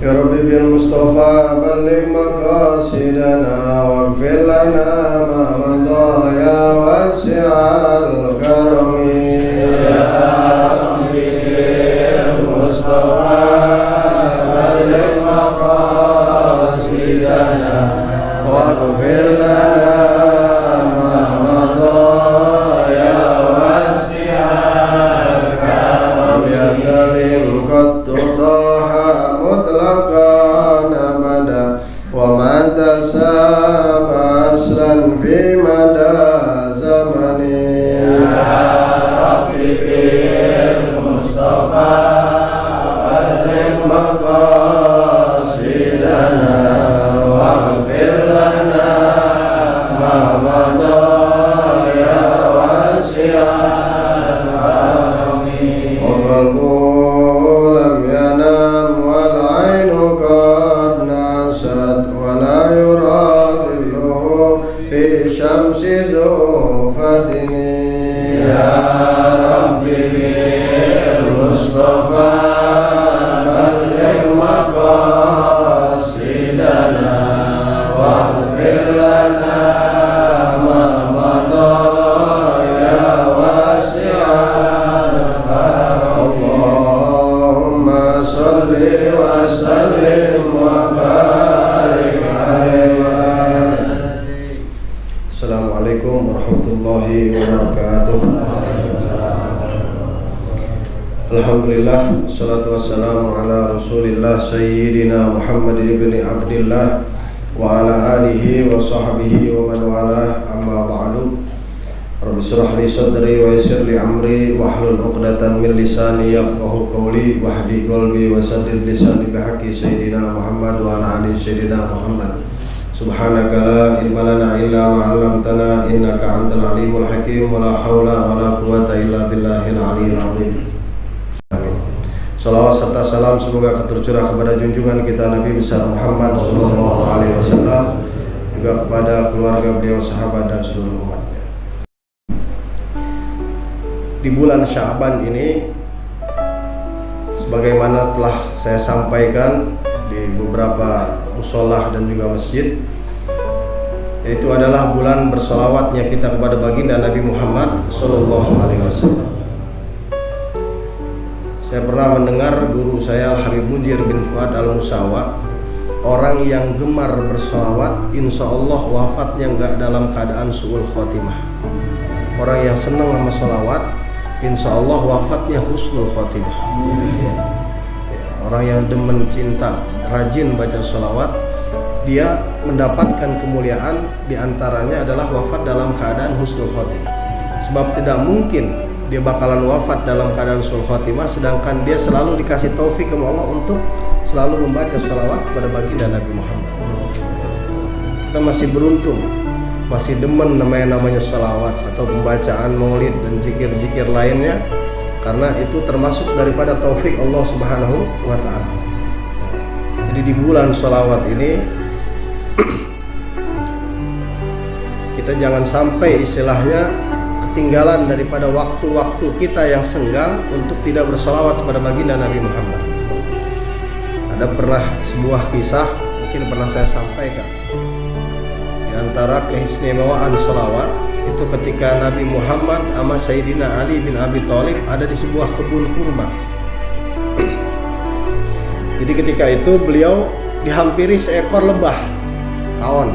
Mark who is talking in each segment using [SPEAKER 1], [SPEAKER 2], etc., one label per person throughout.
[SPEAKER 1] يا رب بالمصطفى بلغ مقاصدنا واغفر لنا ما مضى يا واسع الكرم يا رب بالمصطفى بلغ مقاصدنا واغفر لنا ما مضى يا واسع الكرم يا كريم قد تطاح مطلقا أبدا وما تساب أصلا في مدى زمني يا ربي بالمصطفى بلغ مقاصدنا واغفر لنا ما مضى يا واسع الكرم وقلبه لم ينام والعين قد نست ولا يرى ظله في شمس زوفتني يا ربي بالمصطفى بلغ مقاصدنا واغفر لنا ما مضى يا واسع الكرم اللهم صل وسلم وبارك عليه وعلى Assalamualaikum warahmatullahi wabarakatuh. Alhamdulillah, assalatu wassalamu ala rasulillah Sayyidina Muhammad ibn Abdillah wa ala alihi wa sahbihi wa man walah, amma ba'du. Rabbi shrah li sadri wa yassir li amri wahlul 'uqdatan min lisani yafqahu qawli wahdi qalbi wa saddid lisani bihaqqi Sayyidina Muhammad wa ala ali Sayyidina Muhammad. Subhanaka la ilma lana illa ma 'allamtana innaka antal alimul hakim wa la haula wa la quwwata illa billahil aliyyil azim. Amin. Salawat serta salam semoga tercurah kepada junjungan kita Nabi besar Muhammad sallallahu alaihi wasallam, juga kepada keluarga beliau, sahabat dan seluruh umatnya. Di bulan Sya'ban ini, sebagaimana telah saya sampaikan di beberapa musholah dan juga masjid, yaitu adalah bulan bersolawatnya kita kepada baginda Nabi Muhammad sallallahu alaihi wasallam. Saya pernah mendengar guru saya Al-Habib Munzir bin Fuad Al-Musawa, orang yang gemar bersolawat insya Allah wafatnya enggak dalam keadaan su'ul khotimah. Orang yang senang sama solawat insya Allah wafatnya husnul khotimah. Orang yang demen cinta, rajin baca sholawat, dia mendapatkan kemuliaan, diantaranya adalah wafat dalam keadaan husnul khotimah. Sebab tidak mungkin dia bakalan wafat dalam keadaan husnul khotimah sedangkan dia selalu dikasih taufik sama Allah untuk selalu membaca sholawat kepada baginda Nabi Muhammad. Kita masih beruntung, masih demen namanya sholawat atau pembacaan maulid dan zikir-zikir lainnya, karena itu termasuk daripada taufik Allah Subhanahu wa ta'ala. Jadi di bulan sholawat ini kita jangan sampai istilahnya ketinggalan daripada waktu-waktu kita yang senggang untuk tidak bersolawat kepada baginda Nabi Muhammad. Ada pernah sebuah kisah, mungkin pernah saya sampaikan, di antara keistimewaan sholawat itu ketika Nabi Muhammad sama Sayyidina Ali bin Abi Thalib ada di sebuah kebun kurma. Jadi ketika itu beliau dihampiri seekor lebah tawon.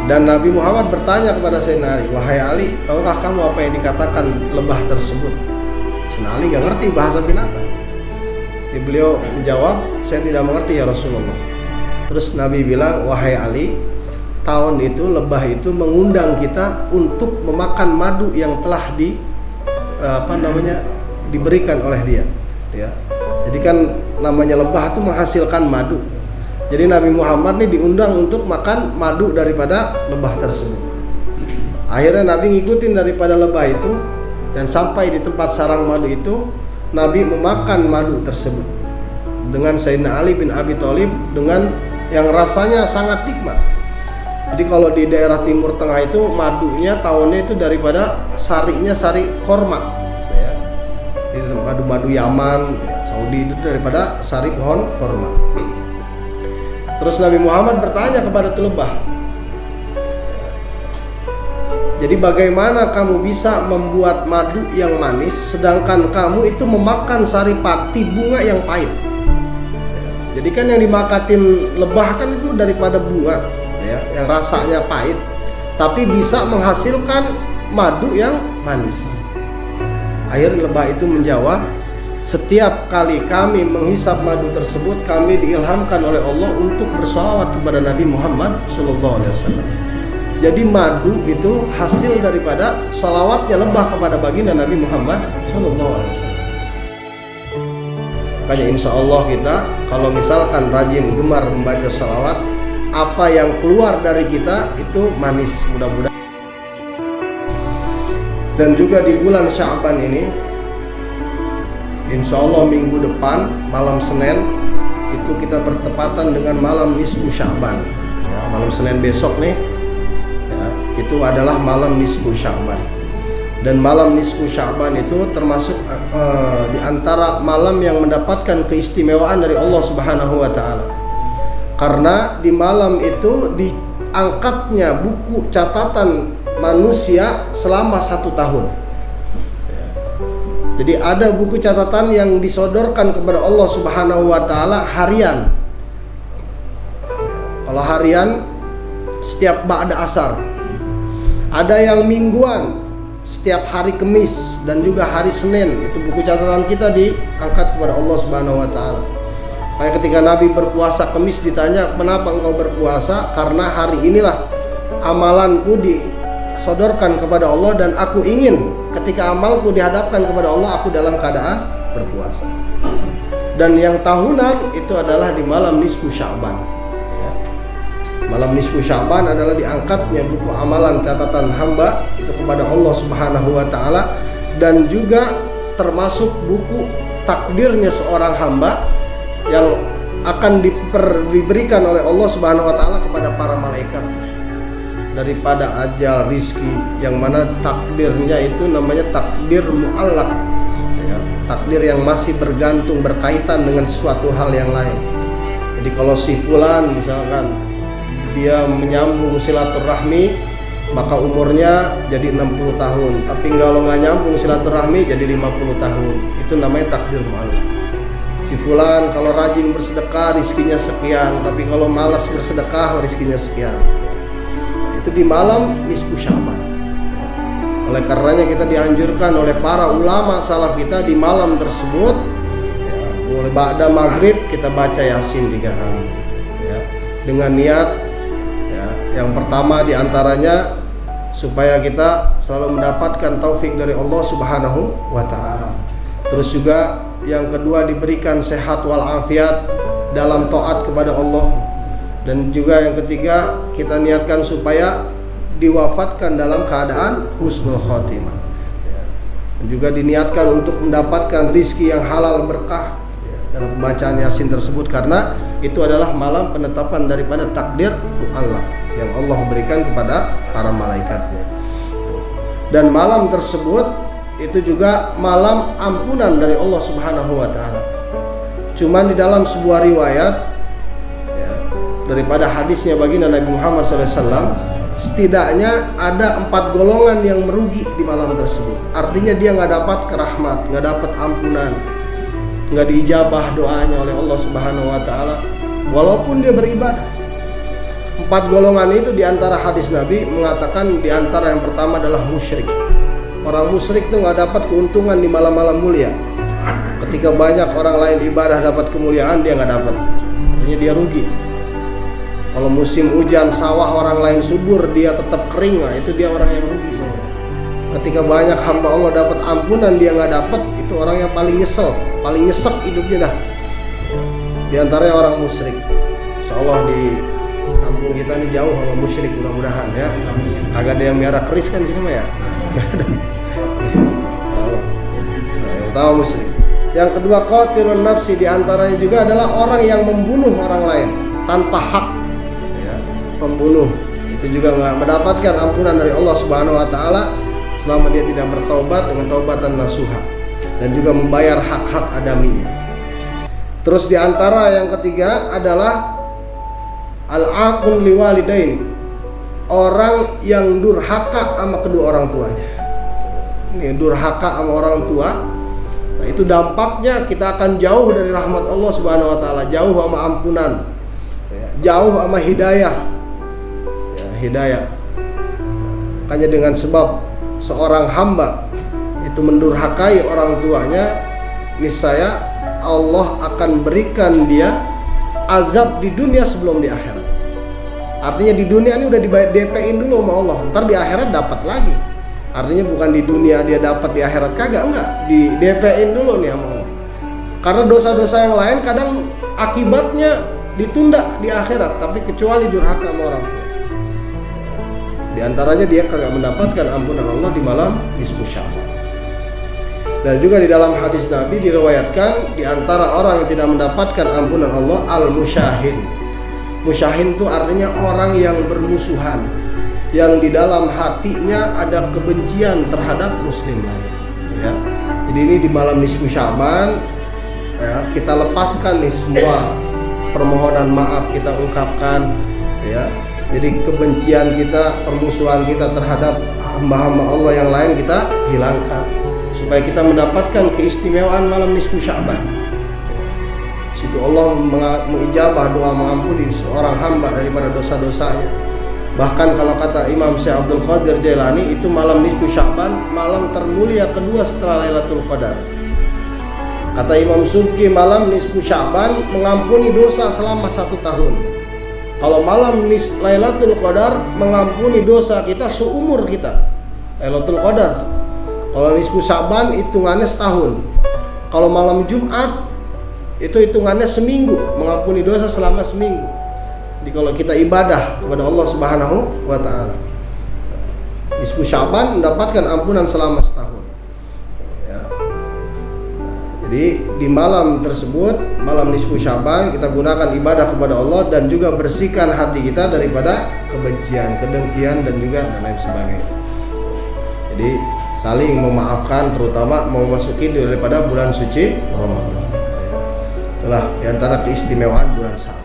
[SPEAKER 1] Dan Nabi Muhammad bertanya kepada Sayyidina Ali, "Wahai Ali, tahukah kamu apa yang dikatakan lebah tersebut?" Sayyidina Ali gak ngerti bahasa binatang. Jadi beliau menjawab, "Saya tidak mengerti ya Rasulullah." Terus Nabi bilang, "Wahai Ali, tahun itu lebah itu mengundang kita untuk memakan madu yang telah diberikan oleh dia, ya. Jadi kan namanya lebah itu menghasilkan madu. Jadi Nabi Muhammad ini diundang untuk makan madu daripada lebah tersebut. Akhirnya Nabi ngikutin daripada lebah itu, dan sampai di tempat sarang madu itu Nabi memakan madu tersebut dengan Sayyidina Ali bin Abi Thalib dengan yang rasanya sangat nikmat. Jadi kalau di daerah Timur Tengah itu madunya tahunnya itu daripada sarinya sari korma, ya. Jadi madu-madu Yaman, daripada sari pohon korma. Terus Nabi Muhammad bertanya kepada itu lebah, jadi bagaimana kamu bisa membuat madu yang manis sedangkan kamu itu memakan saripati bunga yang pahit? Jadi kan yang dimakatin lebah kan itu daripada bunga ya, yang rasanya pahit, tapi bisa menghasilkan madu yang manis. Akhirnya lebah itu menjawab, setiap kali kami menghisap madu tersebut, kami diilhamkan oleh Allah untuk bersalawat kepada Nabi Muhammad SAW. Jadi madu itu hasil daripada salawatnya lebah kepada baginda Nabi Muhammad SAW. Makanya insya Allah kita kalau misalkan rajin gemar membaca salawat, apa yang keluar dari kita itu manis mudah-mudahan. Dan juga di bulan Sya'ban ini, insya Allah minggu depan malam Senin itu kita bertepatan dengan malam nisfu Sya'ban ya, malam Senin besok nih ya, itu adalah malam nisfu Sya'ban. Dan malam nisfu Sya'ban itu termasuk di antara malam yang mendapatkan keistimewaan dari Allah Subhanahu wa taala. Karena di malam itu diangkatnya buku catatan manusia selama 1 tahun. Jadi ada buku catatan yang disodorkan kepada Allah Subhanahu wa taala harian. Kalau harian setiap ba'da asar. Ada yang mingguan setiap hari Kamis dan juga hari Senin. Itu buku catatan kita diangkat kepada Allah Subhanahu wa taala. Kayak ketika Nabi berpuasa Kamis ditanya, "Kenapa engkau berpuasa?" Karena hari inilah amalanku disodorkan kepada Allah dan aku ingin ketika amalku dihadapkan kepada Allah, aku dalam keadaan berpuasa. Dan yang tahunan itu adalah di malam nisfu Sya'ban ya. Malam nisfu Sya'ban adalah diangkatnya buku amalan catatan hamba itu kepada Allah Subhanahu wa taala, dan juga termasuk buku takdirnya seorang hamba yang akan diberikan oleh Allah Subhanahu wa taala kepada para malaikat, daripada ajal, rizki, yang mana takdirnya itu namanya takdir mu'allaq ya, takdir yang masih bergantung, berkaitan dengan suatu hal yang lain. Jadi kalau si fulan misalkan dia menyambung silaturahmi, maka umurnya jadi 60 tahun, tapi kalau nggak nyambung silaturahmi jadi 50 tahun. Itu namanya takdir mu'allaq. Si fulan kalau rajin bersedekah rizkinya sekian, tapi kalau malas bersedekah rizkinya sekian. Itu di malam nisfu Sya'ban. Oleh karenanya kita dianjurkan oleh para ulama salaf kita di malam tersebut ya, mulai ba'da maghrib kita baca Yasin 3 kali ya, dengan niat ya, yang pertama diantaranya supaya kita selalu mendapatkan taufik dari Allah Subhanahu wa ta'ala. Terus juga yang kedua diberikan sehat walafiat dalam taat kepada Allah. Dan juga yang ketiga kita niatkan supaya diwafatkan dalam keadaan husnul khotimah ya. Dan juga diniatkan untuk mendapatkan rizki yang halal berkah ya, dalam pembacaan Yasin tersebut, karena itu adalah malam penetapan daripada takdir mu'allaq yang Allah berikan kepada para malaikatnya. Dan malam tersebut itu juga malam ampunan dari Allah Subhanahu wa taala. Cuman di dalam sebuah riwayat daripada hadisnya baginda Nabi Muhammad SAW, setidaknya ada 4 golongan yang merugi di malam tersebut. Artinya dia nggak dapat kerahmat, nggak dapat ampunan, nggak diijabah doanya oleh Allah Subhanahu wa taala walaupun dia beribadah. 4 golongan itu diantara hadis Nabi mengatakan, diantara yang pertama adalah musyrik. Orang musyrik itu nggak dapat keuntungan di malam-malam mulia. Ketika banyak orang lain ibadah dapat kemuliaan, dia nggak dapat. Artinya dia rugi. Kalau musim hujan sawah orang lain subur, dia tetap kering, nah itu dia orang yang rugi. Ketika banyak hamba Allah dapat ampunan, dia nggak dapat, itu orang yang paling nyesel, paling nyesek hidupnya dah. Di antaranya orang musyrik. Insyaallah di kampung kita ini jauh sama musyrik, mudah-mudahan ya. Kagak ada yang miara keris kan sini mah ya. Nah, yang utama musyrik. Yang kedua qatilun nafsi, di antaranya juga adalah orang yang membunuh orang lain tanpa hak. Pembunuh itu juga nggak mendapatkan ampunan dari Allah Subhanahu wa taala selama dia tidak bertaubat dengan taubatan nasuha, dan juga membayar hak-hak adaminya. Terus di antara yang ketiga adalah al-aqun liwalidaini, orang yang durhaka sama kedua orang tuanya. Ini durhaka sama orang tua. Nah, itu dampaknya kita akan jauh dari rahmat Allah Subhanahu wa taala, jauh sama ampunan. Jauh sama hidayah. Ya, hidayah. Hanya dengan sebab seorang hamba itu mendurhakai orang tuanya, niscaya Allah akan berikan dia azab di dunia sebelum di akhirat. Artinya di dunia ini udah di DP-in dulu sama Allah, ntar di akhirat dapat lagi. Artinya bukan di dunia dia dapat, di akhirat kagak, enggak, di DP-in dulu nih sama Allah. Karena dosa-dosa yang lain kadang akibatnya ditunda di akhirat, tapi kecuali durhaka sama orang tua. Di antaranya dia kagak mendapatkan ampunan Allah di malam nisfu Sya'ban. Dan juga di dalam hadis Nabi diriwayatkan, di antara orang yang tidak mendapatkan ampunan Allah al-musyahin. Musyahin itu artinya orang yang bermusuhan, yang di dalam hatinya ada kebencian terhadap muslim lain, ya. Jadi ini di malam nisfu Sya'ban, ya, kita lepaskan nih semua permohonan maaf, kita ungkapkan, ya. Jadi kebencian kita, permusuhan kita terhadap hamba-hamba Allah yang lain kita hilangkan, supaya kita mendapatkan keistimewaan malam nisfu Sya'ban. Situ Allah mengijabah doa mengampuni seorang hamba daripada dosa-dosanya. Bahkan kalau kata Imam Syekh Abdul Qadir Jailani, itu malam nisfu Sya'ban malam termulia kedua setelah Lailatul Qadar. Kata Imam Subki, malam nisfu Sya'ban mengampuni dosa selama 1 tahun. Kalau malam Lailatul Qadar mengampuni dosa kita seumur kita. Lailatul Qadar. Kalau nisfu Sya'ban hitungannya setahun. Kalau malam Jumat itu hitungannya seminggu, mengampuni dosa selama seminggu. Jadi kalau kita ibadah kepada Allah Subhanahu wa taala, nisfu Sya'ban mendapatkan ampunan selama setahun. Ya. Jadi di malam tersebut, malam nisfu Sya'ban, kita gunakan ibadah kepada Allah dan juga bersihkan hati kita daripada kebencian, kedengkian dan juga lain sebagainya. Jadi saling memaafkan, terutama memasuki daripada bulan suci Ramadan. Itulah diantara keistimewaan bulan Sya'ban.